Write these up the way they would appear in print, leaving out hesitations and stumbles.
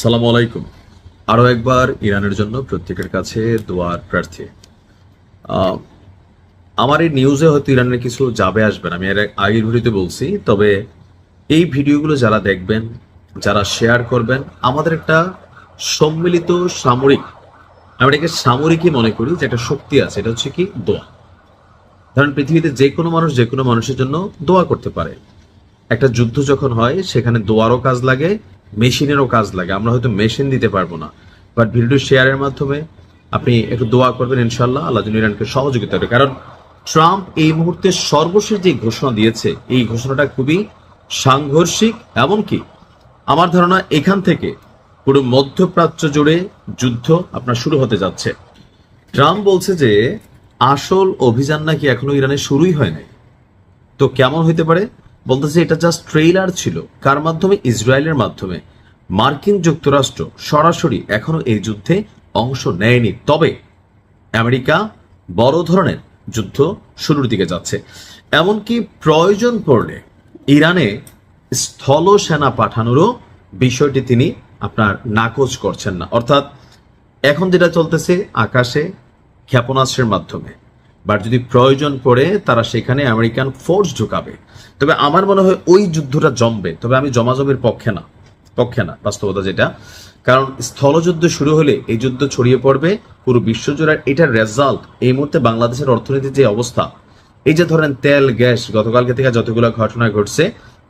আসসালামু আলাইকুম। আরও একবার ইরানের জন্য প্রত্যেকের কাছে দোয়ার প্রার্থী। আহ, আমার এই নিউজে হয়তো ইরানের কিছু যাবে আসবে না, আমি এর আগের ভিডিওতে বলছি। তবে এই ভিডিওগুলো যারা দেখবেন, যারা শেয়ার করবেন, আমাদের একটা সম্মিলিত সামরিক, আমি এটাকে সামরিকই মনে করি, যে একটা শক্তি আছে, এটা হচ্ছে কি দোয়া। ধরেন পৃথিবীতে যে কোনো মানুষ যে কোনো মানুষের জন্য দোয়া করতে পারে। একটা যুদ্ধ যখন হয় সেখানে দোয়ারও কাজ লাগে, মেশিনেরও কাজ লাগে। আমরা হয়তো মেশিন দিতে পারবো না, বাট ভিডিও শেয়ারের মাধ্যমে আপনি একটু দোয়া করবেন, ইনশাল্লাহ আল্লাহ যেন ইরানকে সহযোগিতা করে। কারণ ট্রাম্প এই মুহূর্তে সর্বশেষ যে ঘোষণা দিয়েছে, এই ঘোষণাটা খুবই সাংঘর্ষিক। এমনকি আমার ধারণা এখান থেকে পুরো মধ্যপ্রাচ্য জুড়ে যুদ্ধ আপনার শুরু হতে যাচ্ছে। ট্রাম্প বলছে যে আসল অভিযান নাকি এখনো ইরানে শুরুই হয় নাই। তো কেমন হইতে পারে? বলতেছে এটা জাস্ট ট্রেইলার ছিল। কার মাধ্যমে? ইসরায়েলের মাধ্যমে। মার্কিন যুক্তরাষ্ট্র সরাসরি এখনো এই যুদ্ধে অংশ নেয়নি। তবে আমেরিকা বড় ধরনের যুদ্ধ শুরুর দিকে যাচ্ছে। এমনকি প্রয়োজন পড়লে ইরানে স্থল সেনা পাঠানোরও বিষয়টি তিনি আপনার নাকচ করছেন না। অর্থাৎ এখন যেটা চলতেছে আকাশে ক্ষেপণাস্ত্রের মাধ্যমে, বাট যদি প্রয়োজন পড়ে তারা সেখানে আমেরিকান ফোর্স ঢুকাবে। তবে আমার মনে হয় ওই যুদ্ধটা জমবে, তবে আমি জমাজমের পক্ষে না বাস্তবতা যেটা। কারণ স্থলযুদ্ধ শুরু হলে এই যুদ্ধ ছড়িয়ে পড়বে পুরো বিশ্বজুড়ে। এটার রেজাল্ট এই মুহূর্তে বাংলাদেশের অর্থনীতির যে অবস্থা, এই যে ধরেন তেল গ্যাস, গতকালকে থেকে যতগুলো ঘটনা ঘটছে,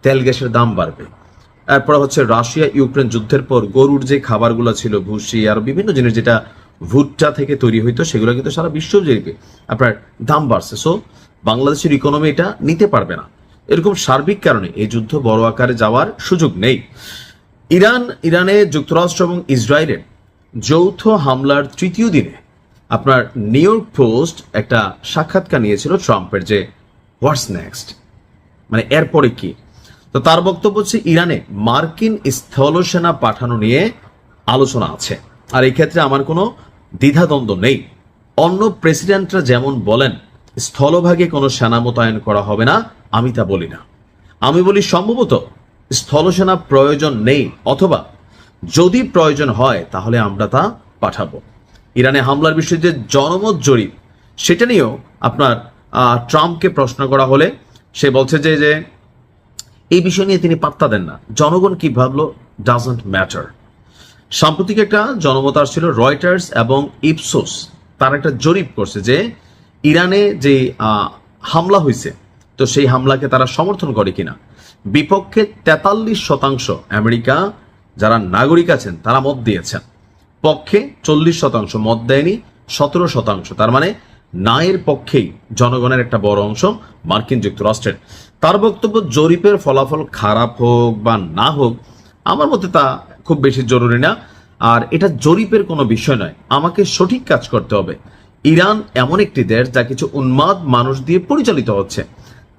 তেল গ্যাসের দাম বাড়বে। এরপর হচ্ছে রাশিয়া ইউক্রেন যুদ্ধের পর গরুর যে খাবারগুলো ছিল, ভুসি আর বিভিন্ন জিনিস যেটা ভুট্টা থেকে তৈরি হইতো, সেগুলো কিন্তু সারা বিশ্ব জুড়ে আপনার দাম বাড়ছে। সো বাংলাদেশের ইকোনমি এটা নিতে পারবে না। এরকম সার্বিক কারণে এই যুদ্ধ বড় আকারে যাওয়ার সুযোগ নেই। ইরানে যুক্তরাষ্ট্র এবং ইসরায়েলের যৌথ হামলার তৃতীয় দিনে আপনার নিউ ইয়র্ক পোস্ট একটা সাক্ষাৎকার নিয়েছিল ট্রাম্পের, যে হোয়াটস নেক্সট, মানে এরপরে কি। তো তার বক্তব্য হচ্ছে ইরানে মার্কিন স্থলসেনা পাঠানো নিয়ে আলোচনা আছে। আর এই ক্ষেত্রে আমার কোনো দ্বিধাদ্বন্দ্ব নেই। অন্য প্রেসিডেন্টরা যেমন বলেন স্থলভাগে কোনো সেনা মোতায়েন করা হবে না, আমি তা বলি না। আমি বলি সম্ভবত স্থলসেনা প্রয়োজন নেই, অথবা যদি প্রয়োজন হয় তাহলে আমরা তা পাঠাবো। ইরানে হামলার বিষয়ে যে জনমত জরিপ, সেটা নিয়েও আপনার ট্রাম্পকে প্রশ্ন করা হলে সে বলছে যে এই বিষয় নিয়ে তিনি পাত্তা দেন না। জনগণ কি ভাবলো ডাজন্ট ম্যাটার। সাম্প্রতিক একটা জনমত আসছিল রয়টার্স এবং ইপসোস, তার একটা জরিপ করছে যে ইরানে যে হামলা হয়েছে, তো সেই হামলাকে তারা সমর্থন করে কিনা। বিপক্ষে 43% আমেরিকা যারা নাগরিক আছেন তারা মত দিয়েছেন, পক্ষে 40% মত দেয়নি 17%। তার মানে নায়ের পক্ষেই জনগণের একটা বড় অংশ মার্কিন যুক্তরাষ্ট্রের। তার বক্তব্য জরিপের ফলাফল খারাপ হোক বা না হোক, আমার মতে তা খুব বেশি জরুরি না। আর এটা জরিপের কোনো বিষয় নয়, আমাকে সঠিক কাজ করতে হবে। ইরান এমন একটি দেশ যা কিছু উন্মাদ মানুষ দিয়ে পরিচালিত হচ্ছে,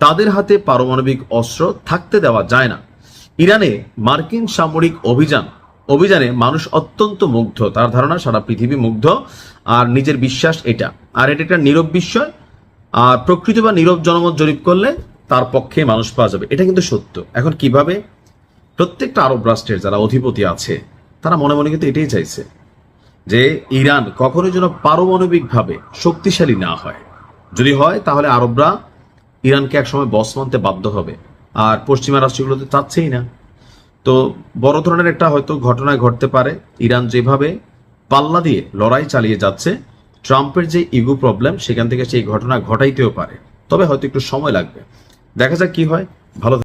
তাদের হাতে পারমাণবিক অস্ত্র থাকতে দেওয়া যায় না। ইরানে মার্কিন সামরিক অভিযানে মানুষ অত্যন্ত মুগ্ধ, তার ধারণা সারা পৃথিবী মুগ্ধ, আর নিজের বিশ্বাস এটা। আর এটা একটা নীরব বিষয়, আর প্রকৃতি বা নীরব জনমত জরিপ করলে তার পক্ষে মানুষ পাওয়া যাবে, এটা কিন্তু সত্য। এখন কিভাবে? প্রত্যেকটা আরব রাষ্ট্রের যারা অধিপতি আছে তারা মনে মনে কিন্তু এটাই চাইছে যে ইরান কখনোই যেন পারমাণবিকভাবে শক্তিশালী না হয়। যদি হয় তাহলে আরবরা ইরানকে একসময় বস মানতে বাধ্য হবে, আর পশ্চিমা রাষ্ট্রগুলো তো চাচ্ছেই না। তো বড় ধরনের একটা হয়তো ঘটনা ঘটতে পারে। ইরান যেভাবে পাল্লা দিয়ে লড়াই চালিয়ে যাচ্ছে, ট্রাম্পের যে ইগো প্রবলেম, সেখান থেকে সেই ঘটনা ঘটাইতেও পারে। তবে হয়তো একটু সময় লাগবে, দেখা যাক কি হয়। ভালো।